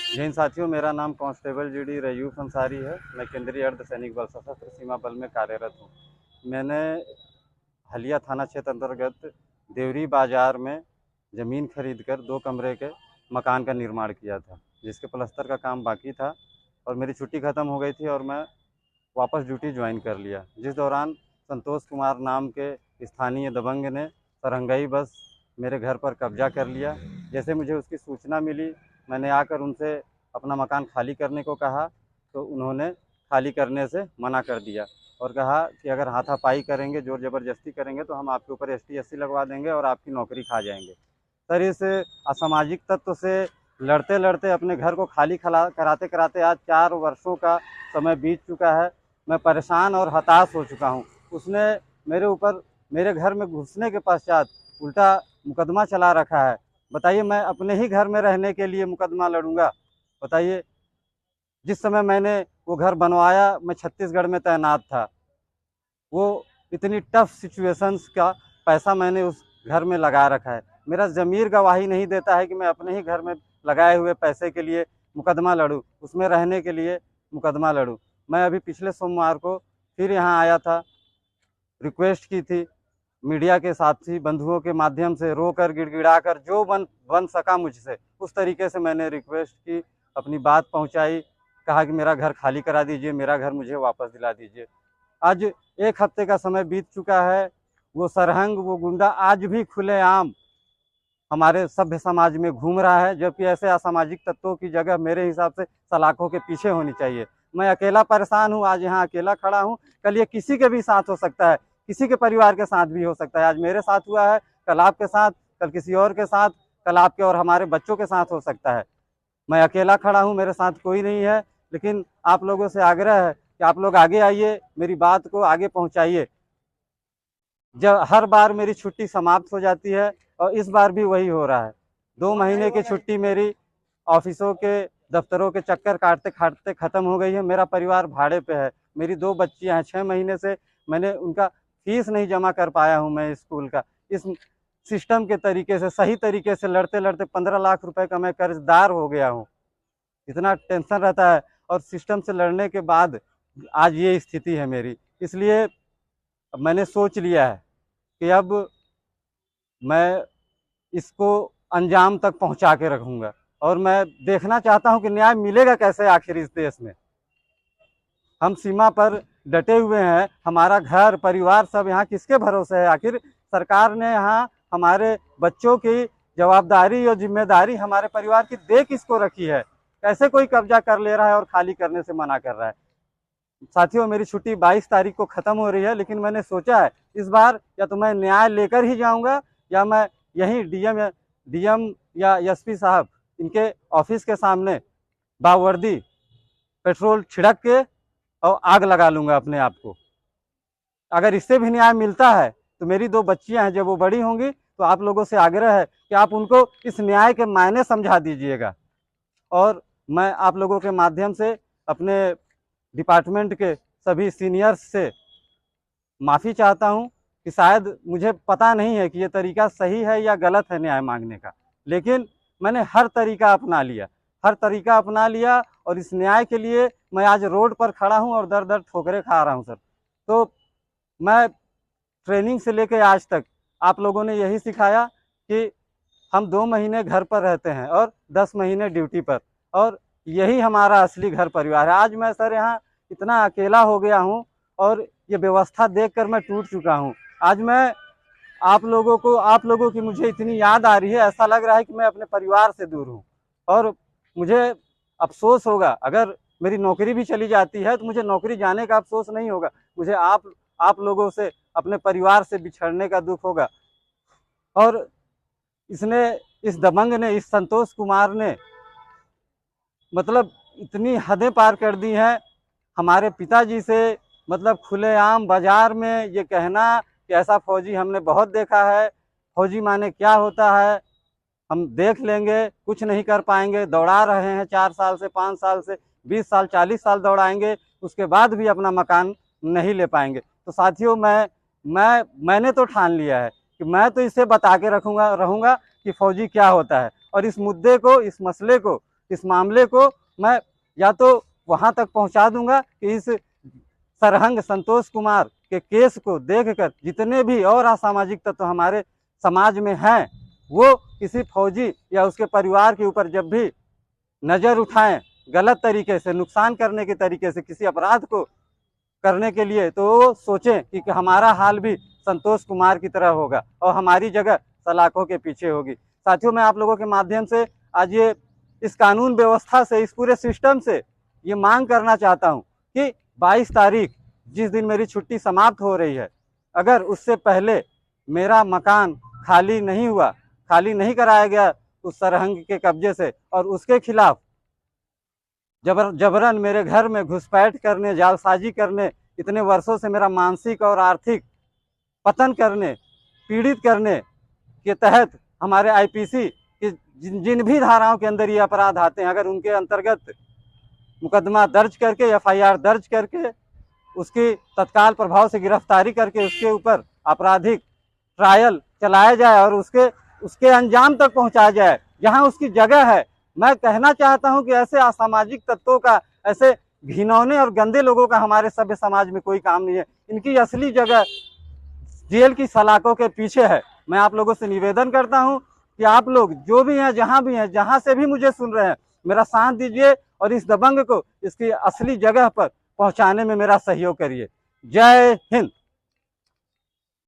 जय हिंद साथियों, मेरा नाम कांस्टेबल जीडी रयूफ अंसारी है। मैं केंद्रीय अर्ध सैनिक बल सशस्त्र सीमा बल में कार्यरत हूँ। मैंने हलिया थाना क्षेत्र अंतर्गत देवरी बाजार में ज़मीन खरीद कर 2 कमरे के मकान का निर्माण किया था, जिसके प्लस्तर का काम बाकी था और मेरी छुट्टी ख़त्म हो गई थी और मैं वापस ड्यूटी ज्वाइन कर लिया। जिस दौरान संतोष कुमार नाम के स्थानीय दबंग ने सरंगाई बस मेरे घर पर कब्जा कर लिया। जैसे मुझे उसकी सूचना मिली, मैंने आकर उनसे अपना मकान खाली करने को कहा, तो उन्होंने खाली करने से मना कर दिया और कहा कि अगर हाथापाई करेंगे, ज़ोर ज़बरदस्ती करेंगे तो हम आपके ऊपर ST/SC लगवा देंगे और आपकी नौकरी खा जाएंगे। सर, इस असामाजिक तत्व से लड़ते लड़ते अपने घर को खाली कराते कराते आज 4 वर्षों का समय बीत चुका है। मैं परेशान और हताश हो चुका हूँ। उसने मेरे ऊपर मेरे घर में घुसने के पश्चात उल्टा मुकदमा चला रखा है। बताइए, मैं अपने ही घर में रहने के लिए मुकदमा लड़ूंगा? बताइए, जिस समय मैंने वो घर बनवाया मैं छत्तीसगढ़ में तैनात था। वो इतनी टफ सिचुएशंस का पैसा मैंने उस घर में लगा रखा है। मेरा ज़मीर गवाही नहीं देता है कि मैं अपने ही घर में लगाए हुए पैसे के लिए मुकदमा लड़ूं, उसमें रहने के लिए मुकदमा लड़ूं। मैं अभी पिछले सोमवार को फिर यहाँ आया था, रिक्वेस्ट की थी, मीडिया के साथी बंधुओं के माध्यम से रोकर गिड़गिड़ाकर जो बन सका मुझसे उस तरीके से मैंने रिक्वेस्ट की, अपनी बात पहुंचाई, कहा कि मेरा घर खाली करा दीजिए, मेरा घर मुझे वापस दिला दीजिए। आज 1 हफ्ते का समय बीत चुका है। वो सरहंग, वो गुंडा आज भी खुलेआम हमारे सभ्य समाज में घूम रहा है, जबकि ऐसे असामाजिक तत्वों की जगह मेरे हिसाब से सलाखों के पीछे होनी चाहिए। मैं अकेला परेशान हूँ, आज यहाँ अकेला खड़ा हूँ। कल ये किसी के भी साथ हो सकता है, किसी के परिवार के साथ भी हो सकता है। आज मेरे साथ हुआ है, कल आपके साथ, कल किसी और के साथ, कल आपके और हमारे बच्चों के साथ हो सकता है। मैं अकेला खड़ा हूँ, मेरे साथ कोई नहीं है, लेकिन आप लोगों से आग्रह है कि आप लोग आगे आइए, मेरी बात को आगे पहुँचाइए। जब हर बार मेरी छुट्टी समाप्त हो जाती है और इस बार भी वही हो रहा है। 2 महीने की छुट्टी मेरी ऑफिसों के, दफ्तरों के चक्कर काटते काटते ख़त्म हो गई है। मेरा परिवार भाड़े पे है, मेरी 2 बच्चियाँ हैं। 6 महीने से मैंने उनका फीस नहीं जमा कर पाया हूँ मैं स्कूल का। इस सिस्टम के तरीके से, सही तरीके से लड़ते लड़ते 15 लाख रुपए का मैं कर्जदार हो गया हूँ। इतना टेंशन रहता है और सिस्टम से लड़ने के बाद आज ये स्थिति है मेरी। इसलिए मैंने सोच लिया है कि अब मैं इसको अंजाम तक पहुंचा के रखूंगा और मैं देखना चाहता हूं कि न्याय मिलेगा कैसे आखिर इस देश में। हम सीमा पर डटे हुए हैं, हमारा घर परिवार सब यहाँ किसके भरोसे है? आखिर सरकार ने यहाँ हमारे बच्चों की जवाबदारी और जिम्मेदारी हमारे परिवार की दे किसको रखी है? कैसे कोई कब्जा कर ले रहा है और खाली करने से मना कर रहा है? साथियों, मेरी छुट्टी 22 तारीख को ख़त्म हो रही है, लेकिन मैंने सोचा है इस बार या तो मैं न्याय लेकर ही जाऊंगा या मैं यहीं डीएम या एसपी साहब इनके ऑफिस के सामने बावर्दी पेट्रोल छिड़क के और आग लगा लूंगा अपने आप को। अगर इससे भी न्याय मिलता है तो मेरी 2 बच्चियां हैं, जब वो बड़ी होंगी तो आप लोगों से आग्रह है कि आप उनको इस न्याय के मायने समझा दीजिएगा। और मैं आप लोगों के माध्यम से अपने डिपार्टमेंट के सभी सीनियर्स से माफ़ी चाहता हूं कि शायद मुझे पता नहीं है कि ये तरीका सही है या गलत है न्याय मांगने का, लेकिन मैंने हर तरीका अपना लिया और इस न्याय के लिए मैं आज रोड पर खड़ा हूं और दर दर ठोकरें खा रहा हूं सर। तो मैं ट्रेनिंग से लेकर आज तक आप लोगों ने यही सिखाया कि हम 2 महीने घर पर रहते हैं और 10 महीने ड्यूटी पर, और यही हमारा असली घर परिवार है। आज मैं सर यहाँ इतना अकेला हो गया हूँ और ये व्यवस्था देखकर मैं टूट चुका हूँ। आज मैं आप लोगों की मुझे इतनी याद आ रही है, ऐसा लग रहा है कि मैं अपने परिवार से दूर हूँ और मुझे अफसोस होगा। अगर मेरी नौकरी भी चली जाती है तो मुझे नौकरी जाने का अफसोस नहीं होगा, मुझे आप लोगों से, अपने परिवार से बिछड़ने का दुख होगा। और इस दबंग ने, इस संतोष कुमार ने मतलब इतनी हदें पार कर दी हैं हमारे पिताजी से। मतलब खुलेआम बाजार में ये कहना कि ऐसा फौजी हमने बहुत देखा है, फौजी माने क्या होता है, हम देख लेंगे, कुछ नहीं कर पाएंगे, दौड़ा रहे हैं 4 साल से, 5 साल से, 20 साल 40 साल दौड़ाएंगे, उसके बाद भी अपना मकान नहीं ले पाएंगे। तो साथियों, मैंने तो ठान लिया है कि मैं तो इसे बता के रहूँगा कि फौजी क्या होता है, और इस मुद्दे को, इस मसले को इस मामले को मैं या तो वहां तक पहुंचा दूंगा कि इस सरहंग संतोष कुमार के केस को देखकर जितने भी और असामाजिक तत्व हमारे समाज में हैं वो किसी फौजी या उसके परिवार के ऊपर जब भी नज़र उठाएं गलत तरीके से, नुकसान करने के तरीके से, किसी अपराध को करने के लिए, तो वो सोचें कि हमारा हाल भी संतोष कुमार की तरह होगा और हमारी जगह सलाखों के पीछे होगी। साथियों, मैं आप लोगों के माध्यम से आज ये इस कानून व्यवस्था से, इस पूरे सिस्टम से ये मांग करना चाहता हूँ कि 22 तारीख जिस दिन मेरी छुट्टी समाप्त हो रही है, अगर उससे पहले मेरा मकान खाली नहीं कराया गया उस सरहंग के कब्जे से और उसके खिलाफ जबरन मेरे घर में घुसपैठ करने, जालसाजी करने, इतने वर्षों से मेरा मानसिक और आर्थिक पतन करने, पीड़ित करने के तहत हमारे आईपीसी की जिन भी धाराओं के अंदर ये अपराध आते हैं, अगर उनके अंतर्गत मुकदमा दर्ज करके, एफआईआर दर्ज करके, उसकी तत्काल प्रभाव से गिरफ्तारी करके उसके ऊपर आपराधिक ट्रायल चलाया जाए और उसके अंजाम तक पहुंचाया जाए जहां उसकी जगह है। मैं कहना चाहता हूं कि ऐसे असामाजिक तत्वों का, ऐसे घिनौने और गंदे लोगों का हमारे सभ्य समाज में कोई काम नहीं है। इनकी असली जगह जेल की सलाखों के पीछे है। मैं आप लोगों से निवेदन करता हूं कि आप लोग जो भी हैं, जहां से भी मुझे सुन रहे हैं, मेरा साथ दीजिए और इस दबंग को इसकी असली जगह पर पहुंचाने में मेरा सहयोग करिए। जय हिंद।